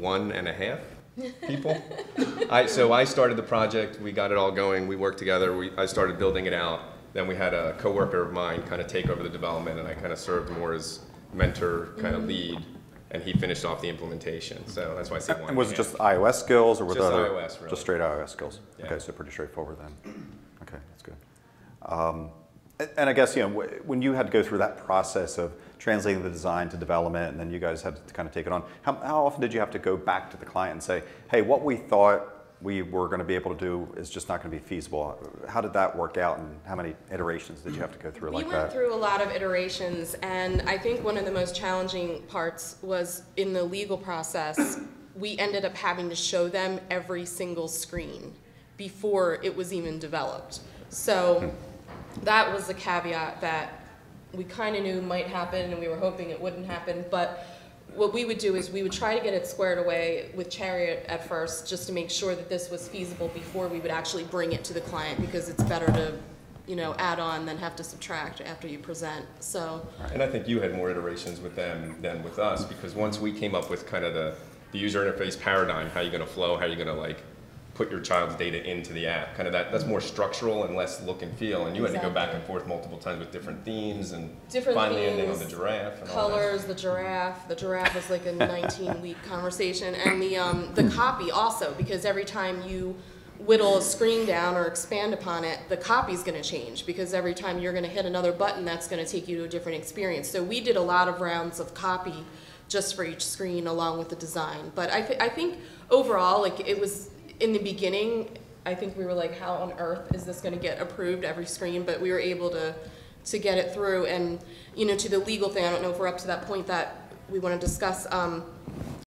1.5 people. So I started the project, we got it all going, we worked together, I started building it out. Then we had a coworker of mine kind of take over the development, and I kind of served more as mentor, kind of lead, and he finished off the implementation. So that's why I say 1.5. And was it just iOS skills, or were there other? iOS, really. Just straight iOS skills. Yeah. Okay, so pretty straightforward then. Okay, that's good. And I guess, you know, when you had to go through that process of translating the design to development, and then you guys had to kind of take it on, how often did you have to go back to the client and say, hey, what we thought we were going to be able to do is just not going to be feasible? How did that work out, and how many iterations did you have to go through like that? We went through a lot of iterations, and I think one of the most challenging parts was in the legal process. We ended up having to show them every single screen before it was even developed. So that was a caveat that we kind of knew might happen, and we were hoping it wouldn't happen. But what we would do is we would try to get it squared away with Chariot at first, just to make sure that this was feasible before we would actually bring it to the client, because it's better to, you know, add on than have to subtract after you present. So. And I think you had more iterations with them than with us, because once we came up with kind of the user interface paradigm, how you're going to flow, how you're going to like put your child's data into the app, kind of that's more structural and less look and feel, and you had to go back and forth multiple times with different themes and find the ending on the giraffe and colors, the giraffe was like a 19-week conversation, and the copy also, because every time you whittle a screen down or expand upon it, the copy's going to change, because every time you're going to hit another button, that's going to take you to a different experience. So we did a lot of rounds of copy just for each screen along with the design. But I think overall, like, it was, in the beginning, I think we were like, how on earth is this going to get approved every screen? But we were able to get it through. And, you know, to the legal thing, I don't know if we're up to that point that we want to discuss.